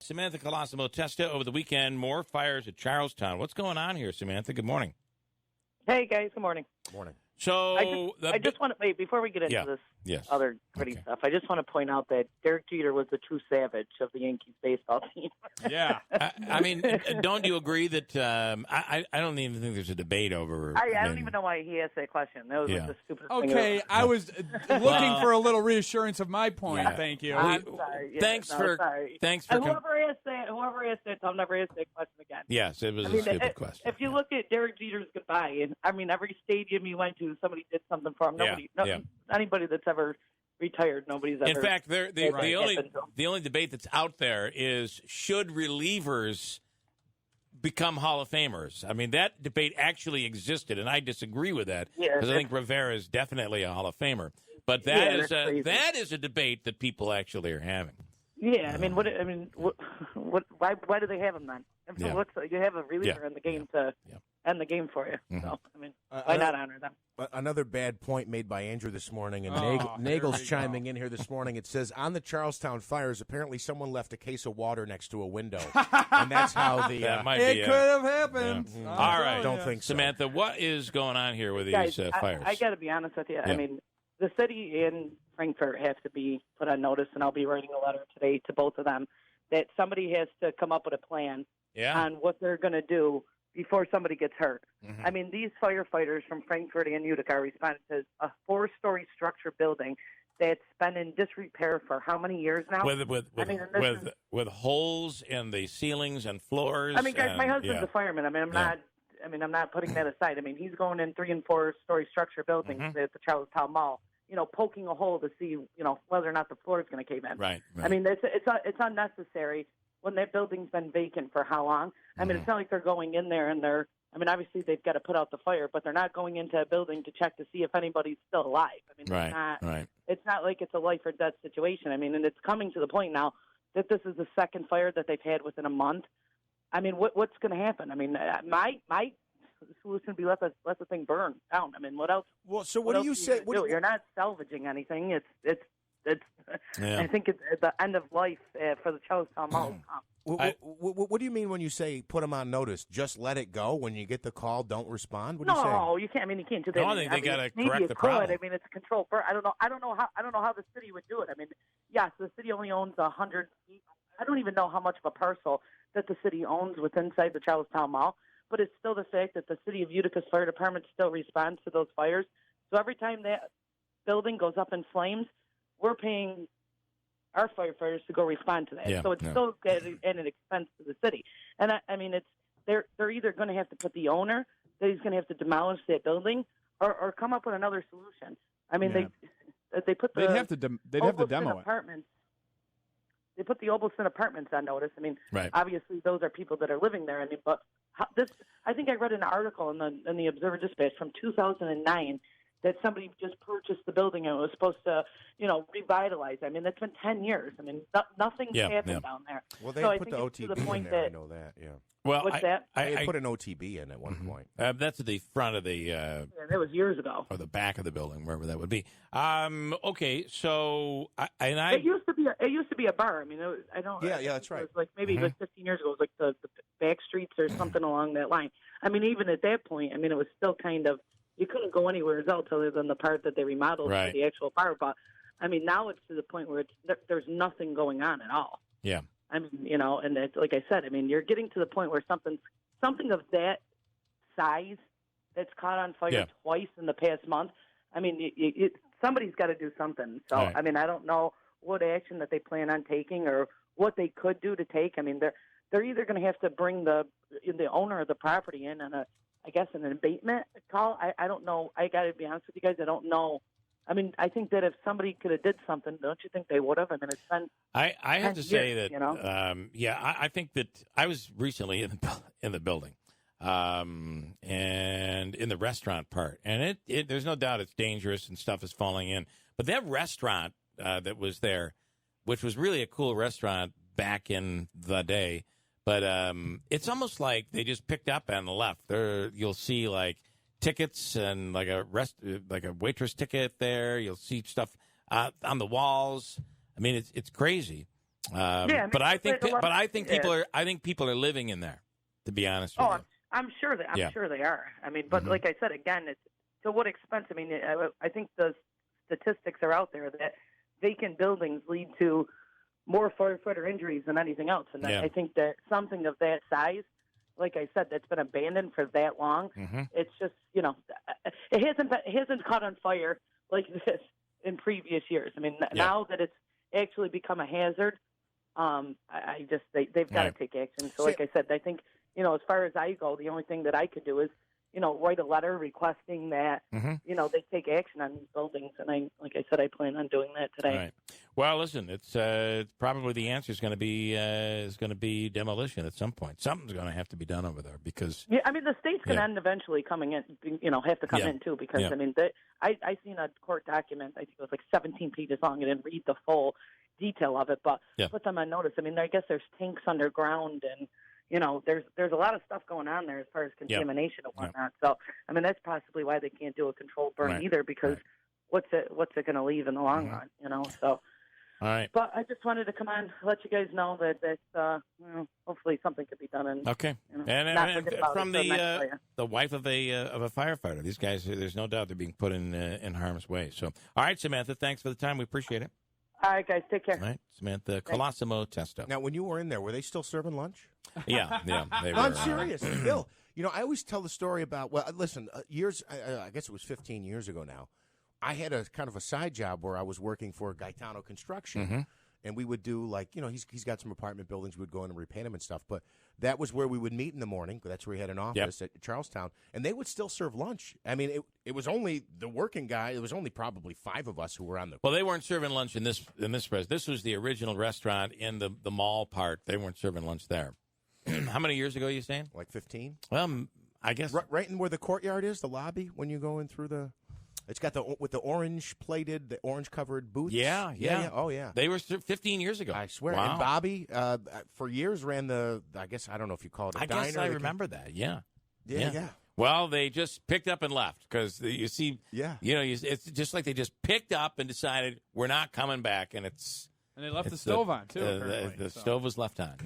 Samantha Colosimo Testa over the weekend. More fires at Charlestown. What's going on here, Samantha? Good morning. Hey, guys. Good morning. Morning. So I just want to wait before we get into this other pretty stuff. I just want to point out that Derek Jeter was the true savage of the Yankees baseball team. Yeah, I mean, don't you agree that I don't even think there's a debate over? I don't even know why he asked that question. That was like the stupidest thing. Okay, I was looking for a little reassurance of my point. Yeah. Thank you. I'm sorry. Thanks for. Whoever asked that, I'll never ask that question again. Yes, it was a stupid question. If you look at Derek Jeter's goodbye, and I mean, every stadium he went to, somebody did something for him. Anybody that's ever retired, nobody's ever. In fact, the only debate that's out there is should relievers become Hall of Famers. I mean, that debate actually existed, and I disagree with that because I think Rivera is definitely a Hall of Famer. But that is a debate that people actually are having. Yeah, why do they have him then? You have a reliever in the game to end the game for you. Mm-hmm. So, I mean, why not honor them? Another bad point made by Andrew this morning, and Nagel's chiming in here this morning. It says, on the Charlestown fires, apparently someone left a case of water next to a window, and that's how the... it could have happened. Yeah. All right. Don't think so. Samantha, what is going on here with Guys, these fires? I got to be honest with you. Yeah. I mean, the city and Frankfurt have to be put on notice, and I'll be writing a letter today to both of them, that somebody has to come up with a plan on what they're going to do before somebody gets hurt. Mm-hmm. I mean, these firefighters from Frankfurt and Utica are responding to a 4-story structure building that's been in disrepair for how many years now? With holes in the ceilings and floors. I mean, guys, my husband's a fireman. I mean, I'm not putting that aside. I mean, he's going in 3- and 4-story structure buildings at the Charlestown Mall, poking a hole to see, whether or not the floor is going to cave in. Right. I mean, it's unnecessary when that building's been vacant for how long? I mean, it's not like they're going in there and obviously they've got to put out the fire, but they're not going into a building to check to see if anybody's still alive. I mean, it's not like it's a life or death situation. I mean, and it's coming to the point now that this is the second fire that they've had within a month. I mean, what's going to happen? I mean, my solution would be let the thing burn down. I mean, what else? Well, so what do you say? You're not salvaging anything. I think it's the end of life for the Charlestown Mall. What do you mean when you say put them on notice? Just let it go when you get the call. Don't respond. What no, you can't. I mean, you can't do that. No, I think they got to correct the problem. I mean, it's a controlled burn. I don't know how the city would do it. I mean, yes, the city only owns 100 feet. I don't even know how much of a parcel that the city owns inside the Charlestown Mall. But it's still the fact that the city of Utica's fire department still responds to those fires. So every time that building goes up in flames, we're paying our firefighters to go respond to that. Yeah, so it's still at an expense to the city. And I mean, they're either going to have to put the owner that he's going to have to demolish that building, or come up with another solution. I mean, they put the they'd have to demo apartments. They put the Obelson apartments on notice. I mean, obviously those are people that are living there. I mean, but I think I read an article in the Observer Dispatch from 2009 that somebody just purchased the building and it was supposed to, revitalize. I mean, that's been 10 years. I mean, nothing's happened down there. Well, they put the OTB in there. I know that. Yeah. Well, what's that? They put an OTB in at one point. That's at the front of the. That was years ago. Or the back of the building, wherever that would be. Okay, so it used to be a bar. I mean, that's right. It was like maybe it was 15 years ago. It was like the Backstreets or something along that line. I mean, even at that point, I mean, it was still kind of, you couldn't go anywhere else other than the part that they remodeled for the actual bar. But I mean, now it's to the point where there's nothing going on at all. Yeah. I mean, and it's, like I said, I mean, you're getting to the point where something of that size that's caught on fire twice in the past month. I mean, somebody's got to do something. So, I mean, I don't know what action that they plan on taking or what they could do to take. I mean, they're either going to have to bring the owner of the property in on an abatement call. I don't know. I got to be honest with you guys. I don't know. I mean, I think that if somebody could have did something, don't you think they would have? I mean, it's been. I have to say that. I think that I was recently in the building, and in the restaurant part, and there's no doubt it's dangerous and stuff is falling in. But that restaurant that was there, which was really a cool restaurant back in the day, but it's almost like they just picked up and left. You'll see like tickets and like a waitress ticket there. You'll see stuff on the walls. I mean, it's crazy. But I think people are living in there. To be honest with you. I'm sure they are. I mean, but like I said again, it's to what expense? I mean, I think the statistics are out there that vacant buildings lead to more firefighter injuries than anything else, and I think that something of that size, like I said, that's been abandoned for that long. It's just it hasn't caught on fire like this in previous years. I mean, now that it's actually become a hazard, they've got to take action. So, like I said, I think as far as I go, the only thing that I could do is write a letter requesting that they take action on these buildings, and I plan on doing that today. All right. Well, listen, it's probably the answer is going to be demolition at some point. Something's going to have to be done over there because the state's going to end eventually coming in. Have to come in too because I seen a court document. I think it was like 17 pages long. I didn't read the full detail of it, but put them on notice. I mean, I guess there's tanks underground and. There's a lot of stuff going on there as far as contamination and whatnot. So, I mean, that's possibly why they can't do a controlled burn either because what's it going to leave in the long run, So, all right. But I just wanted to come on, let you guys know that hopefully something could be done. And, okay. And from the wife of a firefighter, these guys, there's no doubt they're being put in harm's way. So, all right, Samantha, thanks for the time. We appreciate it. All right, guys, take care. All right, Samantha Colosimo Testo. Now, when you were in there, were they still serving lunch? Yeah, they were. I'm serious. Bill, I always tell the story about, listen, I guess it was 15 years ago now, I had a kind of a side job where I was working for Gaetano Construction, and we would do he's got some apartment buildings, we would go in and repaint them and stuff, but that was where we would meet in the morning. That's where he had an office at Charlestown, and they would still serve lunch. I mean, it was only the working guy. It was only probably 5 of us who were on the. Well, they weren't serving lunch in this place. This was the original restaurant in the mall part. They weren't serving lunch there. How many years ago are you saying? Like 15. Well, I guess right in where the courtyard is, the lobby. When you go in through it's got the orange covered booths. Yeah. Oh yeah. They were 15 years ago. I swear. Wow. And Bobby, for years ran I guess I don't know if you call it a diner. I guess I remember that. Yeah. Yeah. Well, they just picked up and left because you see. Yeah. It's just like they just picked up and decided we're not coming back, and they left the stove on too. The stove was left on.